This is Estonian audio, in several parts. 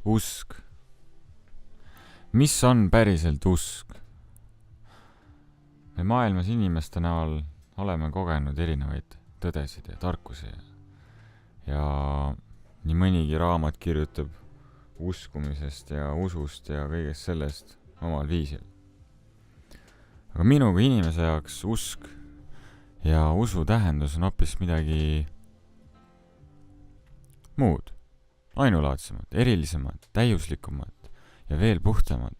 Usk. Mis on päriselt usk? Me maailmas inimeste näol oleme kogenud erinevaid tõdesid ja tarkusi ja nii mõnigi raamat kirjutab uskumisest ja usust ja kõigest sellest omal viisil. Aga minu kui inimese jaoks usk ja usu tähendus on hoopis midagi muud, ainulaadsemat, erilisemat, täiuslikumat ja veel puhtamat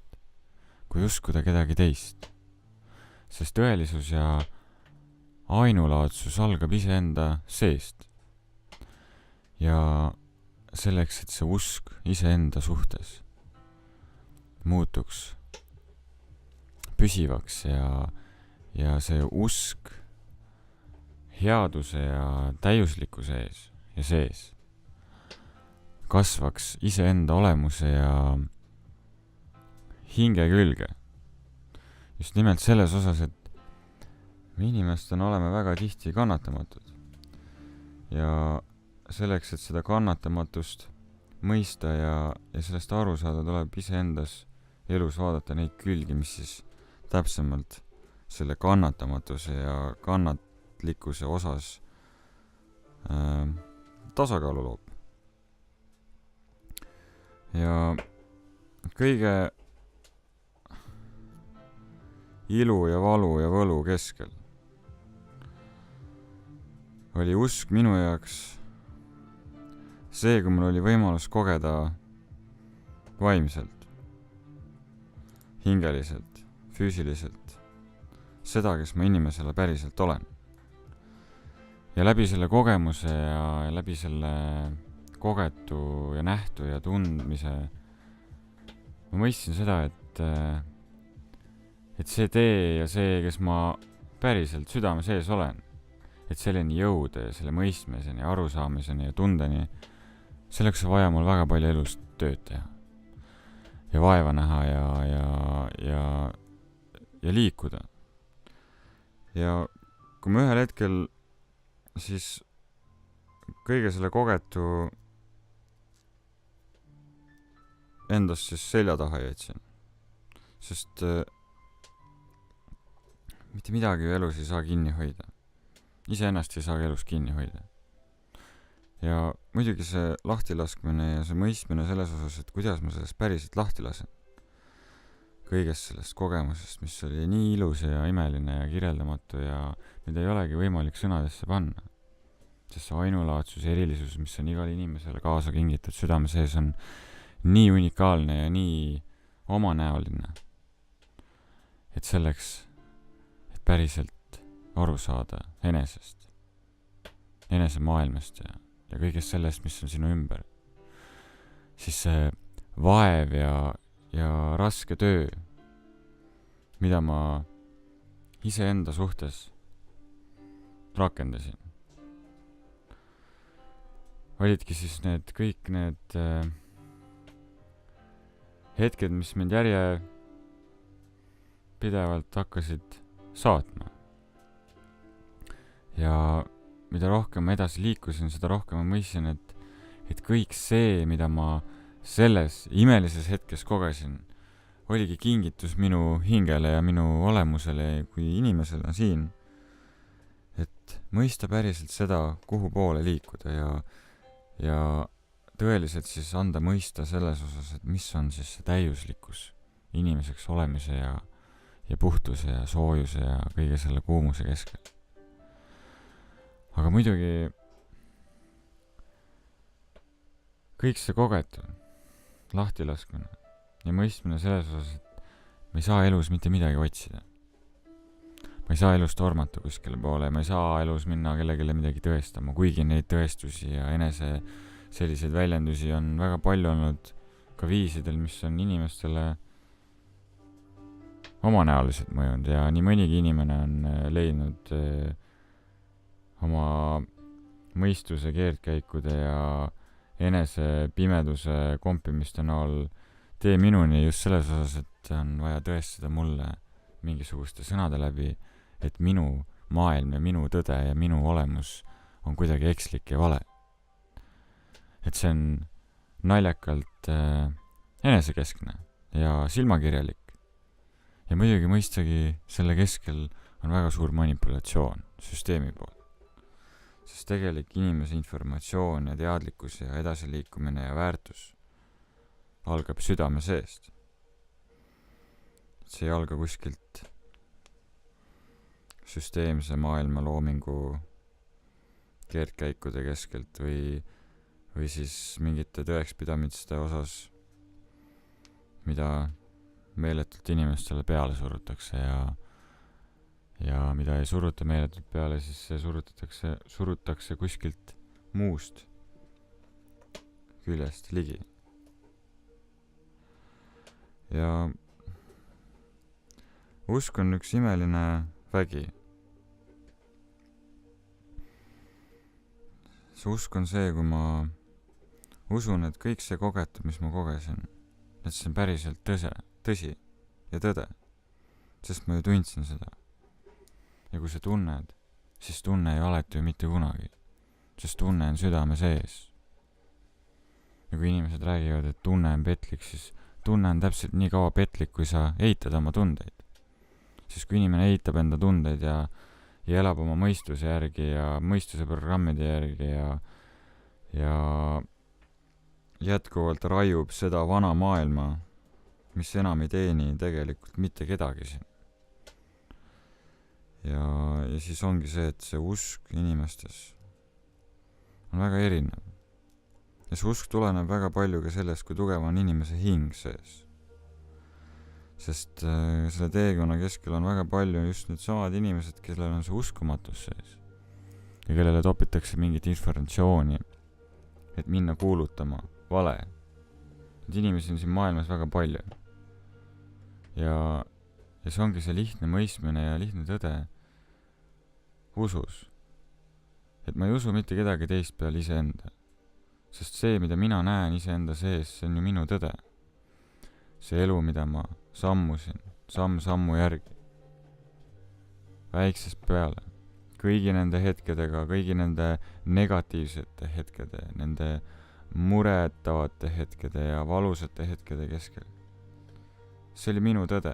kui uskuda kedagi teist. Sest tõelisus ja ainulaadsus algab iseenda seest. Ja selleks, et see usk iseenda suhtes muutuks püsivaks ja see usk headuse ja täiuslikkuse ees ja sees kasvaks iseenda olemuse ja hinge külge. Just nimelt selles osas, et me inimestena oleme väga tihti kannatamatud. Ja selleks, et seda kannatamatust mõista ja sellest aru saada, tuleb iseendas elus vaadata neid külgi, mis siis täpsemalt selle kannatamatuse ja kannatlikkuse osas tasakaalu loob. Ja kõige ilu ja valu ja võlu keskel oli usk minu jaoks see, kui mul oli võimalus kogeda vaimselt, hingeliselt, füüsiliselt seda, kes ma inimesele päriselt olen. Ja läbi selle kogemuse ja läbi selle kogetu ja nähtu ja tundmise ma mõistsin seda, et see tee ja see, kes ma päriselt südame sees olen, et selleni jõuda ja selle mõistmiseni, arusaamiseni ja tundeni, selleks on vaja mul väga palju elus tööd teha. Ja vaeva näha ja liikuda. Ja kui ma ühel hetkel siis kõige selle kogetu endast siis selja taha jätsin, sest mitte midagi ju elus ei saa kinni hoida. Iseennast ei saa elus kinni hoida. Ja muidugi see lahtilaskmine ja see mõistmine selles osas, et kuidas ma sellest päriselt lahti lasen. Kõigest sellest kogemusest, mis oli nii ilus ja imeline ja kirjeldamatu ja mida ei olegi võimalik sõnadesse panna. Sest see ainulaadsus ja erilisus, mis on igal inimesele kaasa kingitud südame sees, on nii unikaalne ja nii omanäoline. Et selleks, et päriselt aru saada enesest, enese maailmast ja kõigest sellest, mis on sinu ümber, siis see vaev ja raske töö, mida ma iseenda suhtes rakendasin, olidki siis kõik need hetked, mis mind pidevalt hakkasid saatma. Ja mida rohkem ma edasi liikusin, seda rohkem ma mõistsin, et kõik see, mida ma selles imelises hetkes kogesin, oligi kingitus minu hingele ja minu olemusele kui inimesele siin. Et mõista päriselt seda, kuhu poole liikuda ja tõeliselt siis anda mõista selles osas, et mis on siis see täiuslikkus inimeseks olemise ja puhtuse ja soojuse ja kõige selle kuumuse keskel. Aga muidugi kõik see kogetu, lahtilaskmine ja mõistmine selles osas, et ma ei saa elus mitte midagi otsida. Ma ei saa elus tormata kuskile poole, ma ei saa elus minna kellegile midagi tõestama, kuigi neid tõestusi ja enese selliseid väljendusi on väga palju olnud ka viisidel, mis on inimestele omanäolised mõjunud ja nii mõnigi inimene on leidnud oma mõistuse keerdkäikude ja enese pimeduse kompimiste näol tee minuni just selles osas, et on vaja tõestada mulle mingisuguste sõnade läbi, et minu maailm ja minu tõde ja minu olemus on kuidagi ekslik ja vale. Et see on naljakalt enesekeskne ja silmakirjalik. Ja muidugi mõistagi selle keskel on väga suur manipulatsioon süsteemi poolt. Sest tegelik inimese informatsioon ja teadlikkus ja edasiliikumine ja väärtus algab südame seest. See ei alga kuskilt süsteemse maailma loomingu keerdkäikude keskelt või siis mingite tõekspidamiste osas, mida meeletult inimestele peale surutakse ja mida ei suruta meeletult peale, siis see surutakse kuskilt muust küljest ligi. Ja usk on üks imeline vägi. See usk on see, kui ma usun, et kõik see kogetud, mis ma kogesin, et see on päriselt tõsi ja tõde, sest ma ju tundsin seda. Ja kui sa tunned, siis tunne ei alati ju mitte kunagi, sest tunne on südame sees. Ja kui inimesed räägivad, et tunne on petlik, siis tunne on täpselt nii kaua petlik, kui sa eitad oma tundeid. Siis kui inimene eitab enda tundeid ja elab oma mõistuse järgi ja mõistuse programmide järgi ja jätkuvalt raiub seda vana maailma, mis enam ei teeni tegelikult mitte kedagi siin. Ja siis ongi see, et see usk inimestes on väga erinev. Ja see usk tuleneb väga palju ka sellest, kui tugev on inimese hing sees. Sest selle teekonna keskel on väga palju just need samad inimesed, kellel on see uskumatus sees. Ja kellele topitakse mingit informatsiooni, et minna kuulutama vale. Need inimesi on siin maailmas väga palju. Ja see ongi see lihtne mõistmine ja lihtne tõde usus. Et ma ei usu mitte kedagi teist peale iseenda. Sest see, mida mina näen iseenda sees, see on ju minu tõde. See elu, mida ma sammusin, sammu järgi. Väiksest peale. Kõigi nende hetkedega, kõigi nende negatiivsete hetkede, nende muretavate hetkede ja valusate hetkede keskel. See oli minu tõde.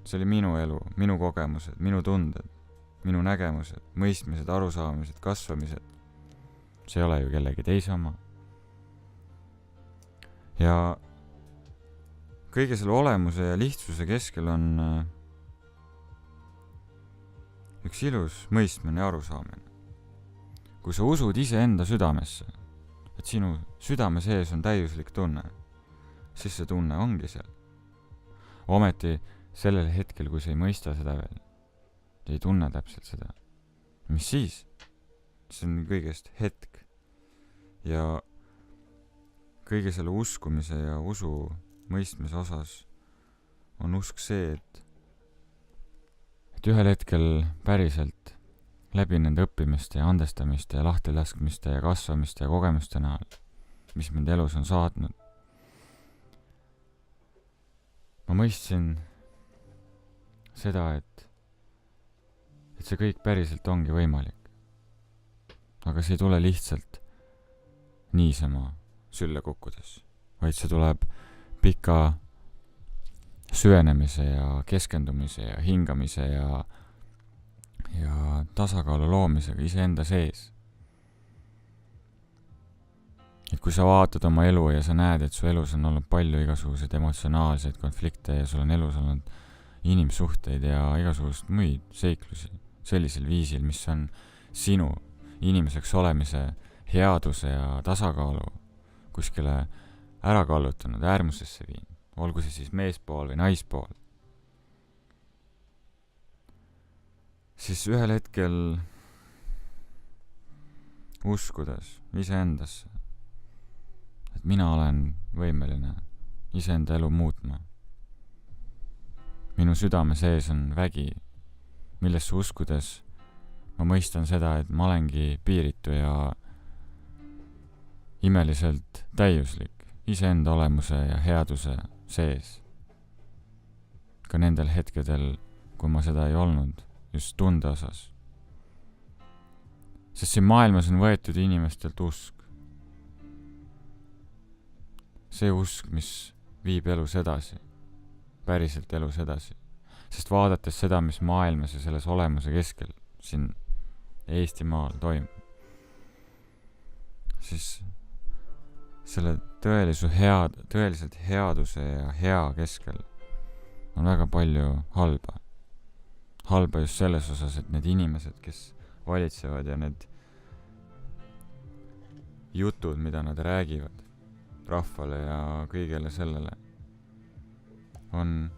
See oli minu elu, minu kogemused, minu tunded, minu nägemused, mõistmised, arusaamised, kasvamised. See ei ole ju kellegi teise oma. Ja kõige selle olemuse ja lihtsuse keskel on üks ilus mõistmine ja arusaamine. Kui sa usud iseenda südamesse, et sinu südame sees on täiuslik tunne, siis see tunne ongi seal. Ometi sellel hetkel, kui sa ei mõista seda veel, ei tunne täpselt seda. Mis siis? See on kõigest hetk. Ja kõige selle uskumise ja usu mõistmise osas on usk see, et ühel hetkel päriselt läbi nende õppimiste ja andestamiste ja lahtilaskmiste ja kasvamiste ja kogemuste näol, mis mind elus on saatnud, ma mõistsin seda, et see kõik päriselt ongi võimalik. Aga see ei tule lihtsalt niisama sülle kukkudes, vaid see tuleb pika süvenemise ja keskendumise ja hingamise ja tasakaalu loomisega iseenda sees. Et kui sa vaatad oma elu ja sa näed, et su elus on olnud palju igasuguseid emotsionaalseid konflikte ja sul on elus olnud inimsuhteid ja igasugust muid seiklusi sellisel viisil, mis on sinu inimeseks olemise headuse ja tasakaalu kuskile ära kallutanud, äärmusesse viin, olgu see siis meespool või naispool. Siis ühel hetkel uskudes iseendasse, et mina olen võimeline iseenda elu muutma. Minu südame sees on vägi, millesse uskudes ma mõistan seda, et ma olengi piiritu ja imeliselt täiuslik iseenda olemuse ja headuse sees. Ka nendel hetkedel, kui ma seda ei olnud, just tunde osas. Sest siin maailmas on võetud inimestelt usk. see usk, mis viib elus edasi, päriselt elus edasi. Sest vaadates seda, mis maailmas ja selles olemuse keskel siin Eestimaal toimub, siis selle tõeliselt headuse ja hea keskel on väga palju halba. Halba just selles osas, et need inimesed, kes valitsevad ja need jutud, mida nad räägivad rahvale ja kõigele sellele, on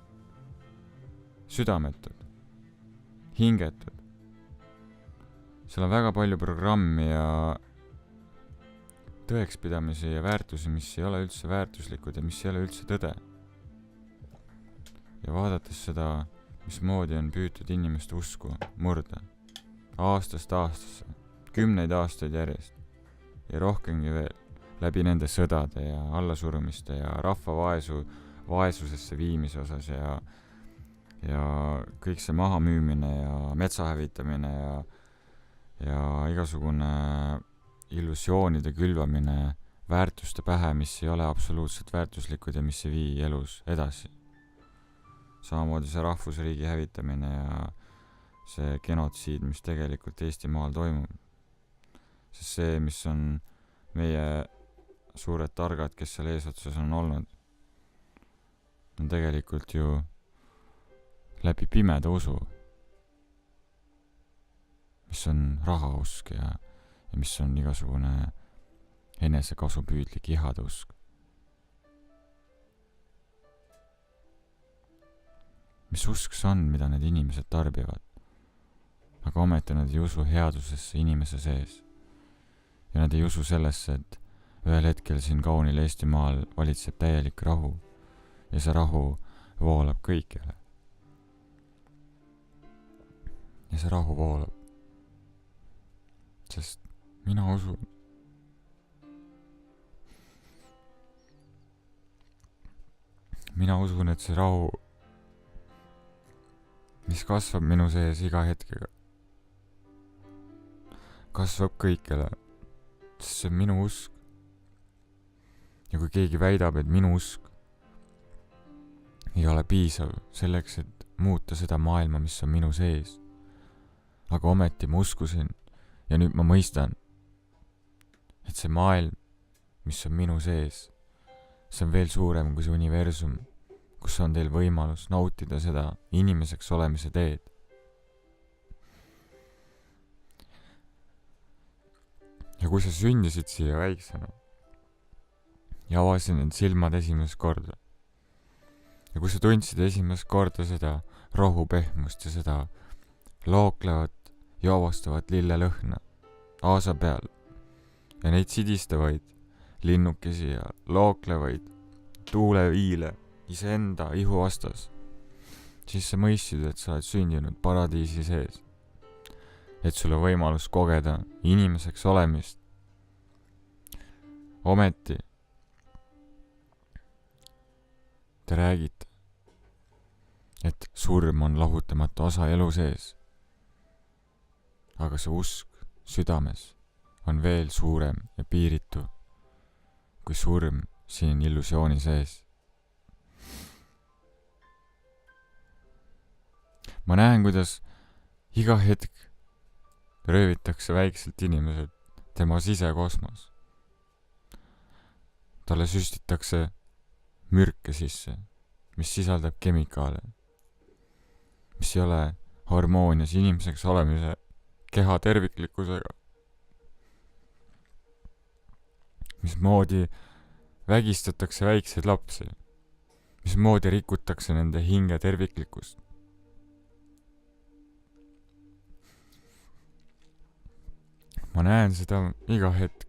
südametud, hingetud. Seal on väga palju programmi ja tõekspidamisi ja väärtusi, mis ei ole üldse väärtuslikud ja mis ei ole üldse tõde. Ja vaadates seda, mismoodi on püütud inimeste usku murda aastast aastasse, 10 aastaid järjest ja rohkemgi veel, läbi nende sõdade ja allasurumiste ja rahva vaesusesse viimise osas ja kõik see maha müümine ja metsa hävitamine ja igasugune illusioonide külvamine väärtuste pähe, mis ei ole absoluutselt väärtuslikud ja mis ei vii elus edasi. Samamoodi see rahvusriigi hävitamine ja see genotsiid, mis tegelikult Eestimaal toimub. Sest see, mis on meie suured targad, kes seal eesotsas on olnud, on tegelikult ju läbi pimeda usu, mis on rahausk ja mis on igasugune enesekasupüüdlik ihade usk. Mis usk see on, mida need inimesed tarbivad? Aga ometi nad ei usu headusesse inimese sees. Ja nad ei usu sellesse, et ühel hetkel siin kaunil Eestimaal valitseb täielik rahu ja see rahu voolab kõikjale. Ja see rahu voolab. Sest mina usun. Mina usun, et see rahu, mis kasvab minu sees iga hetkega, kasvab kõikjale, sest see on minu usk. Ja kui keegi väidab, et minu usk ei ole piisav selleks, et muuta seda maailma, mis on minu sees, aga ometi ma uskusin ja nüüd ma mõistan, et see maailm, mis on minu sees, see on veel suurem kui see universum, kus on teil võimalus nautida seda inimeseks olemise teed. Ja kui sa sündisid siia väiksena ja avasin need silmad esimest korda ja kui sa tundsid esimest korda seda rohupehmust ja seda looklevat ja avastavat lillelõhna aasa peal ja neid sidistavaid linnukesi ja looklevaid tuuleviile iseenda ihu vastas, siis sa mõistsid, et sa oled sündinud paradiisi sees. Et sul on võimalus kogeda inimeseks olemist. Ometi te räägite, et surm on lahutamatu osa elu sees. Aga see usk südames on veel suurem ja piiritu kui surm siin illusiooni sees. Ma näen, kuidas iga hetk röövitakse väikselt inimesed tema sisekosmos. Talle süstitakse mürke sisse, mis sisaldab kemikaale, mis ei ole harmoonias inimeseks olemise keha terviklikkusega. Mismoodi vägistatakse väikseid lapsi, mismoodi rikutakse nende hinge terviklikkust. Ma näen seda iga hetk.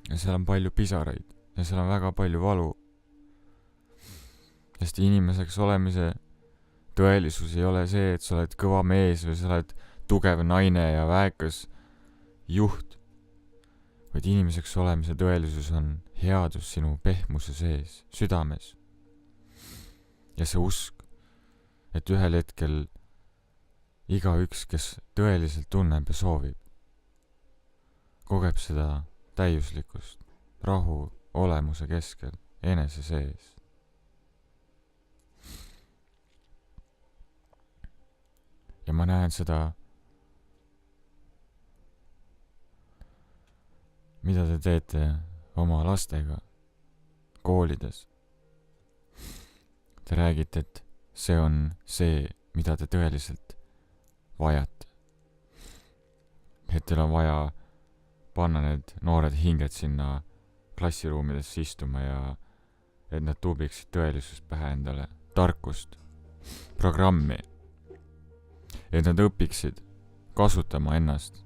Ja seal on palju pisaraid ja seal on väga palju valu. Sest inimeseks olemise tõelisus ei ole see, et sa oled kõva mees või sa oled tugev naine ja väekas juht, vaid inimeseks olemise tõelisus on headus sinu pehmuse sees, südames. Ja see usk, et ühel hetkel igaüks, kes tõeliselt tunneb ja soovib, kogeb seda täiuslikkust, rahu olemuse keskel, enese sees. Ja ma näen seda, mida te teete oma lastega koolides. Te räägite, et see on see, mida te tõeliselt vajate. Et teil on vaja panna need noored hinged sinna klassiruumidesse istuma ja et nad tuubiksid tõelisust pähe endale, tarkust, programmi. Et nad õpiksid kasutama ennast.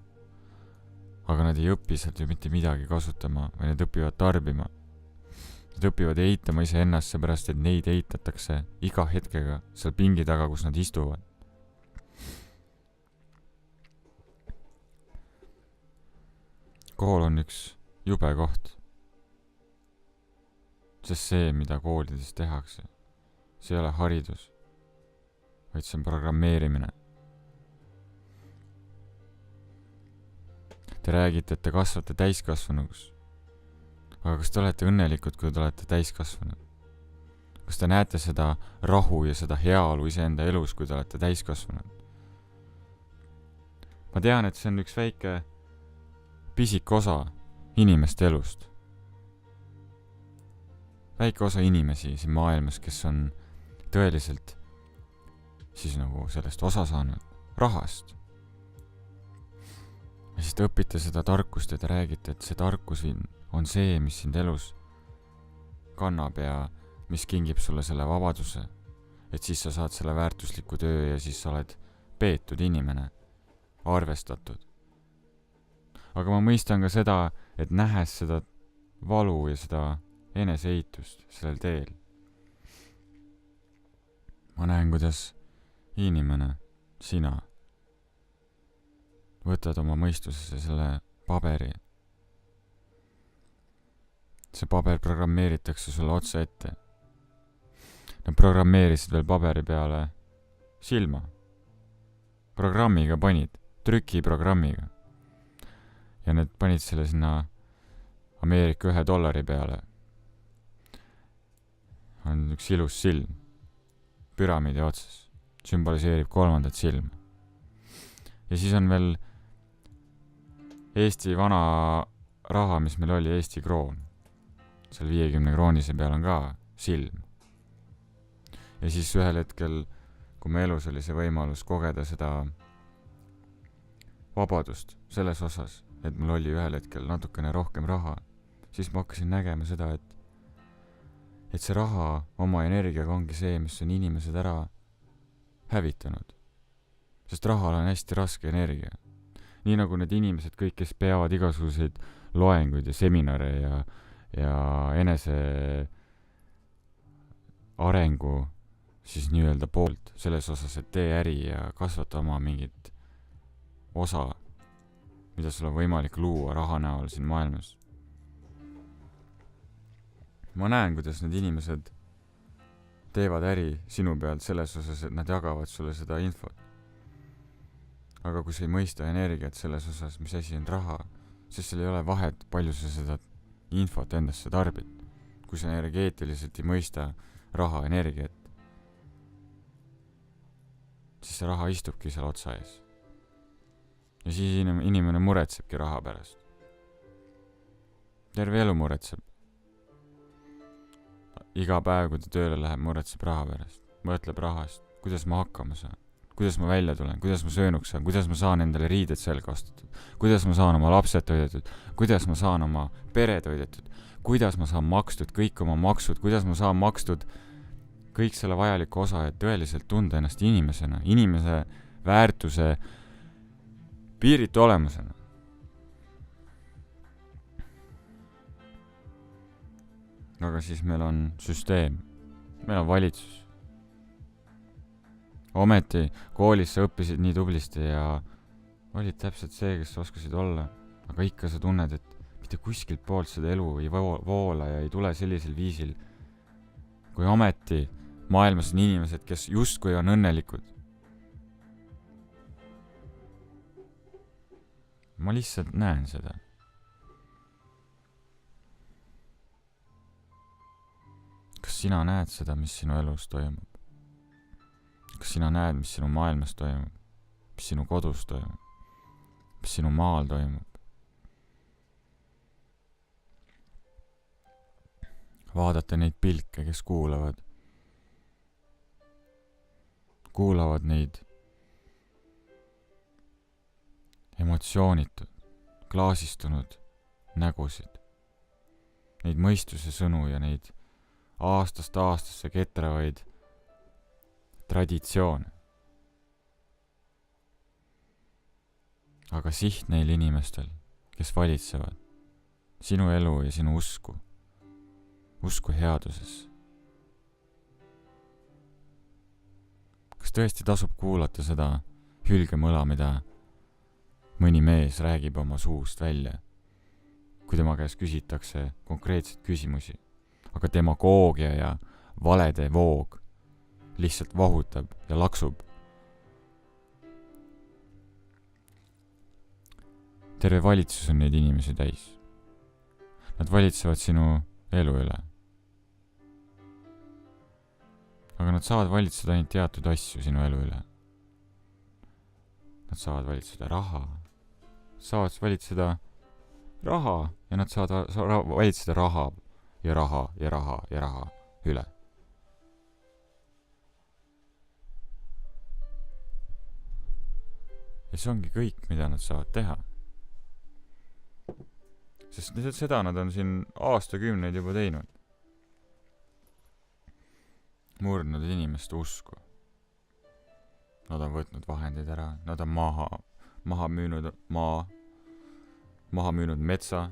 Aga nad ei õpi sealt ju mitte midagi kasutama, või nad õpivad tarbima. Nad õpivad eitama ise ennast, seepärast et neid eitatakse iga hetkega seal pingi taga, kus nad istuvad. Kool on üks jube koht. Sest see, mida koolides tehakse, see ei ole haridus, vaid see on programmeerimine. Te räägite, et te kasvate täiskasvanuks. Aga kas te olete õnnelikud, kui te olete täiskasvanud? Kas te näete seda rahu ja seda heaolu iseenda elus, kui te olete täiskasvanud? Ma tean, et see on üks väike pisik osa inimeste elust. Väike osa inimesi siin maailmas, kes on tõeliselt siis nagu sellest osa saanud rahast. Ja siis te õpite seda tarkust ja te räägite, et see tarkus on see, mis sind elus kannab ja mis kingib sulle selle vabaduse. Et siis sa saad selle väärtusliku töö ja siis sa oled peetud inimene, arvestatud. Aga ma mõistan ka seda, et nähes seda valu ja seda eneseeitust sellel teel. Ma näen, kuidas inimene, sina, võtad oma mõistusesse selle paberi. See paber programmeeritakse sulle otse ette. Nad programmeerisid veel paberi peale silma. Programmiga panid, trükiprogrammiga. Ja need panid selle sinna Ameerika $1 peale. On üks ilus silm püramiidi otsas. Sümboliseerib 3. silma. Ja siis on veel Eesti vana raha, mis meil oli, Eesti kroon. Seal 50 kroonise peal on ka silm. Ja siis ühel hetkel, kui me elus oli see võimalus kogeda seda vabadust selles osas, et mul oli ühel hetkel natukene rohkem raha, siis ma hakkasin nägema seda, et see raha oma energiaga ongi see, mis on inimesed ära hävitanud. Sest rahal on hästi raske energia. Nii nagu need inimesed kõik, kes peavad igasuguseid loenguid ja seminare ja enese arengu siis nii-öelda poolt selles osas, et tee äri ja kasvata oma mingit osa, mida sul on võimalik luua raha näol siin maailmas. Ma näen, kuidas need inimesed teevad äri sinu pealt selles osas, et nad jagavad sulle seda infot. Aga kui sa ei mõista energiat selles osas, mis asi on raha, siis seal ei ole vahet, palju sa seda infot endasse tarbid. Kui sa energeetiliselt ei mõista raha energiat, siis see raha istubki seal otsa ees. Ja siis inimene muretsebki raha pärast. Terve elu muretseb. Iga päev, kui ta tööle läheb, muretseb raha pärast. Mõtleb rahast, kuidas ma hakkama saan, kuidas ma välja tulen, kuidas ma söönuks saan, kuidas ma saan endale riided selga ostetud, kuidas ma saan oma lapsed toidetud, kuidas ma saan oma pere toidetud, kuidas ma saan makstud kõik oma maksud, kuidas ma saan makstud kõik selle vajaliku osa, et tõeliselt tunda ennast inimesena, inimese väärtuse piiritu olemusena. Aga siis meil on süsteem, meil on valitsus. Ometi koolis sa õppisid nii tublisti ja olid täpselt see, kes oskasid olla, aga ikka sa tunned, et mitte kuskilt poolt seda elu ei voola ja ei tule sellisel viisil, kui ometi maailmas on inimesed, kes justkui on õnnelikud. Ma lihtsalt näen seda. kas sina näed seda, mis sinu elus toimub? Kas sina näed, mis sinu maailmas toimub? Mis sinu kodus toimub? Mis sinu maal toimub? Vaadata neid pilke, kes kuulavad neid emotsioonitud, klaasistunud nägusid, neid mõistuse sõnu ja neid aastast aastasse ketravaid traditsioone. Aga siht neil inimestel, kes valitsevad sinu elu ja sinu usku headusesse. Kas tõesti tasub kuulata seda hülgemõla, mida mõni mees räägib oma suust välja, kui tema käest küsitakse konkreetseid küsimusi, aga demagoogia ja valede voog lihtsalt vahutab ja laksub. Terve valitsus on neid inimesi täis. Nad valitsevad sinu elu üle. Aga nad saavad valitseda ainult teatud asju sinu elu üle. Nad saavad valitseda raha ja nad saavad valitseda raha üle. Ja see ongi kõik, mida nad saavad teha. Sest seda nad on siin aastakümneid juba teinud. Murdnud inimeste usku. Nad on võtnud vahendid ära, nad on maha müünud maa, maha müünud metsa.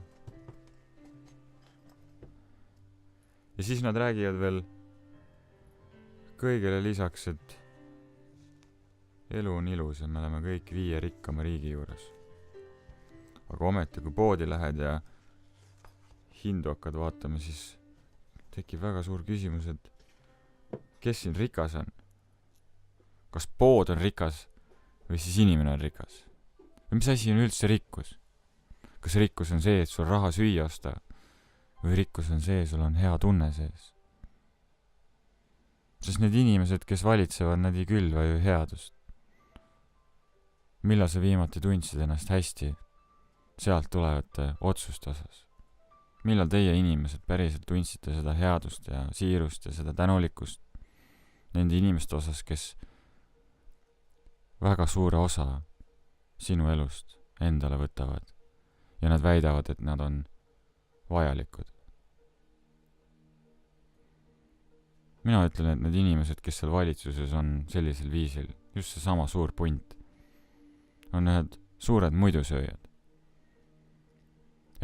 Ja siis nad räägivad veel kõigele lisaks, et elu on ilus ja me oleme kõik 5 rikkama riigi juures. Aga ometi, kui poodi lähed ja hindu hakkad vaatama, siis tekib väga suur küsimus, et kes siin rikas on? Kas pood on rikas või siis inimene on rikas? Või mis asi on üldse rikkus? Kas rikkus on see, et sul raha süüa osta? Või rikkus on see, sul on hea tunne sees? Sest need inimesed, kes valitsevad, nad ei külva ju headust. Millal sa viimati tundsid ennast hästi sealt tulevate otsuste osas? Millal teie inimesed päriselt tundsite seda headust ja siirust ja seda tänulikkust nende inimeste osas, kes väga suure osa sinu elust endale võtavad ja nad väidavad, et nad on vajalikud. Mina ütlen, et need inimesed, kes seal valitsuses on sellisel viisil, just see sama suur punt, on ühed suured muidusööjad.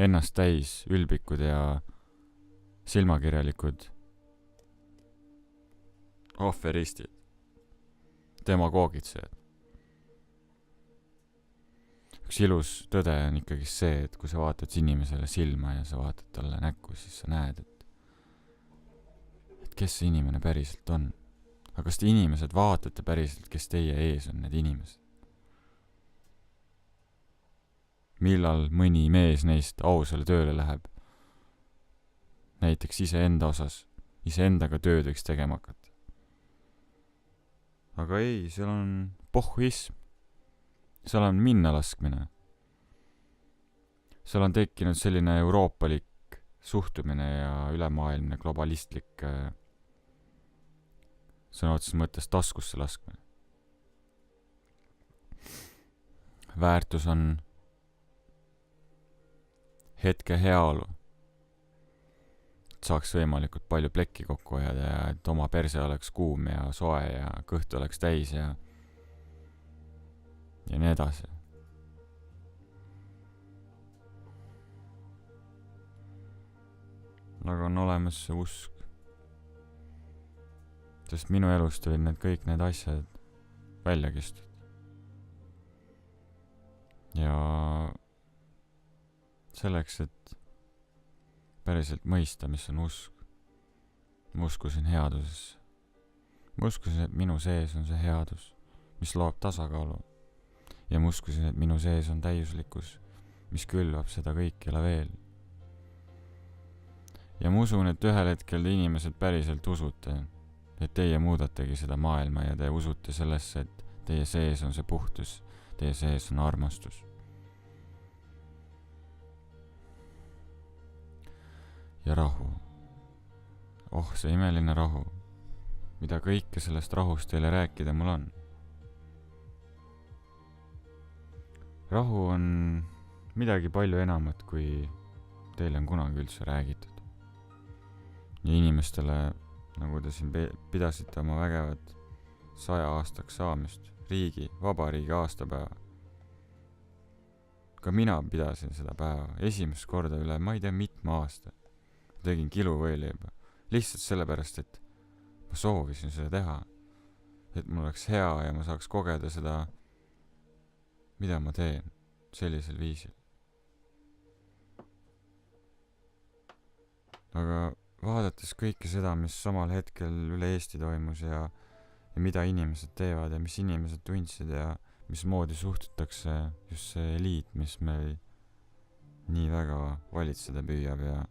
Ennast täis ülbikud ja silmakirjalikud ohveristid, demagoogitsejad. Üks ilus tõde on ikkagi see, et kui sa vaatad inimesele silma ja sa vaatad talle näkku, siis sa näed, et kes see inimene päriselt on. Aga kas te inimesed vaatate päriselt, kes teie ees on need inimesed? Millal mõni mees neist ausale tööle läheb? Näiteks iseendaga tööd võiks tegema hakata. Aga ei, seal on pohhuism. Seal on minnalaskmine. Seal on tekkinud selline euroopalik suhtumine ja ülemaailmne globalistlik sõna otseses mõttes taskusse laskmine. Väärtus on hetke heaolu. Et saaks võimalikult palju plekki kokku ajada ja et oma perse oleks kuum ja soe ja kõht oleks täis ja nii edasi. Aga on olemas see usk. Sest minu elust olid kõik need asjad välja kistud. Ja selleks, et päriselt mõista, mis on usk, ma uskusin headuses. Ma uskusin, et minu sees on see headus, mis loob tasakaalu. Ja ma uskusin, et minu sees on täiuslikkus, mis külvab seda kõikjale veel. ja ma usun, et ühel hetkel inimesed päriselt usute, et teie muudategi seda maailma ja te usute sellesse, et teie sees on see puhtus, teie sees on armastus. Ja rahu. Oh, see imeline rahu. Mida kõike sellest rahust teile rääkida mul on. Rahu on midagi palju enamat, kui teile on kunagi üldse räägitud. Ja inimestele, nagu te siin pidasite oma vägevat 100 aastaks saamist, vabariigi aastapäeva. Ka mina pidasin seda päeva esimest korda üle, ma ei tea, mitme aasta. Tegin kiluvõileiba. Lihtsalt sellepärast, et ma soovisin seda teha. Et mul oleks hea ja ma saaks kogeda seda, mida ma teen sellisel viisil. Aga vaadates kõike seda, mis samal hetkel üle Eesti toimus ja mida inimesed teevad ja mis inimesed tundsid ja mismoodi suhtutakse just see eliit, mis meil nii väga valitseda püüab ja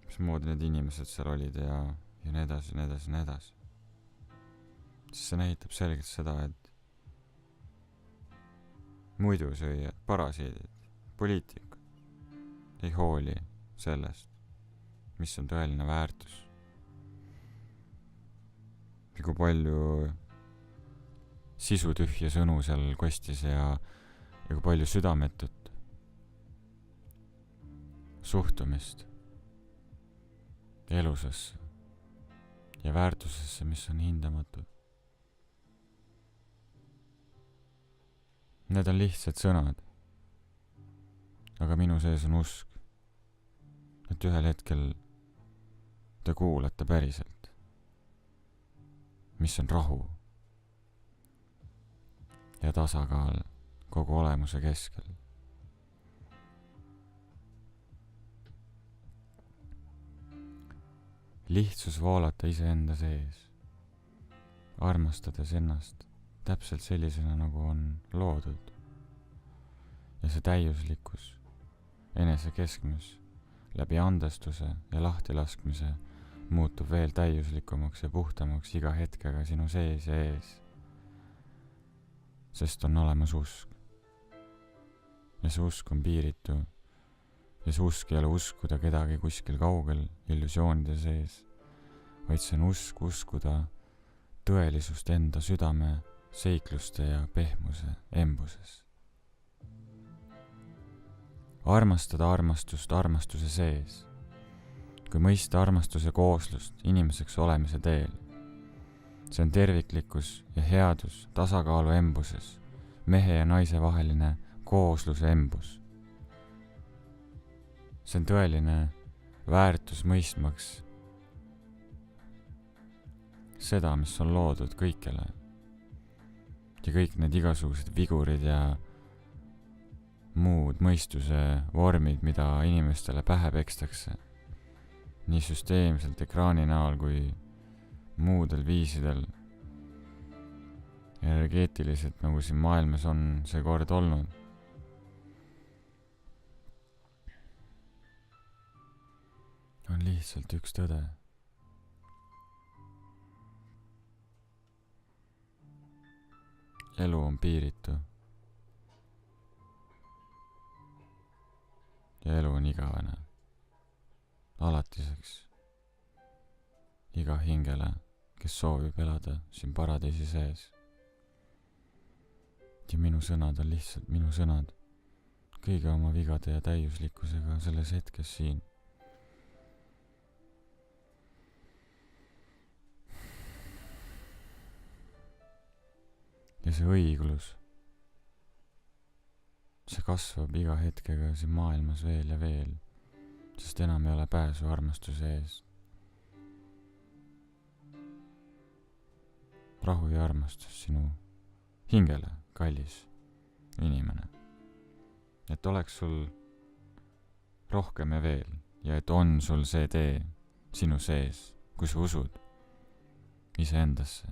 mismoodi need inimesed seal olid ja nii edasi, nii edasi, nii edasi. Siis see näitab selgelt seda, et muidusööjad, parasiidid, poliitikud ei hooli sellest, mis on tõeline väärtus. Ja kui palju sisutühja sõnu seal kostis ja kui palju südametut suhtumist elusesse ja väärtusesse, mis on hindamatud. Need on lihtsad sõnad, aga minu sees on usk, et ühel hetkel te kuulate päriselt, mis on rahu ja tasakaal kogu olemuse keskel. Lihtsus voolata iseenda sees, armastades ennast täpselt sellisena, nagu on loodud. Ja see täiuslikkus, enesekeskmus, läbi andestuse ja lahtilaskmise muutub veel täiuslikumaks ja puhtamaks iga hetkega sinu sees ja ees. Sest on olemas usk. Ja see usk on piiritu. Ja see usk ei ole uskuda kedagi kuskil kaugel illusioonide sees, vaid see on usk uskuda tõelisust enda südame, seikluste ja pehmuse embuses. Armastada armastust armastuse sees, kui mõista armastuse kooslust inimeseks olemise teel. See on terviklikkus ja headus tasakaalu embuses, mehe ja naise vaheline koosluse embus. See on tõeline väärtus mõistmaks seda, mis on loodud kõikjale. Ja kõik need igasugused vigurid ja muud mõistuse vormid, mida inimestele pähe pekstakse. Nii süsteemselt ekraani näol kui muudel viisidel. Energeetiliselt, nagu siin maailmas on see kord olnud. On lihtsalt üks tõde. Elu on piiritu. Ja elu on igavene. Alatiseks. Iga hingele, kes soovib elada siin paradiisi sees. Ja minu sõnad on lihtsalt minu sõnad. Kõige oma vigade ja täiuslikkusega selles hetkes siin. Ja see õiglus, see kasvab iga hetkega siin maailmas veel ja veel, sest enam ei ole pääsu armastuse ees. Rahu ja armastus sinu hingele, kallis inimene. Et oleks sul rohkem ja veel ja et on sul see tee sinu sees, kui sa usud iseendasse.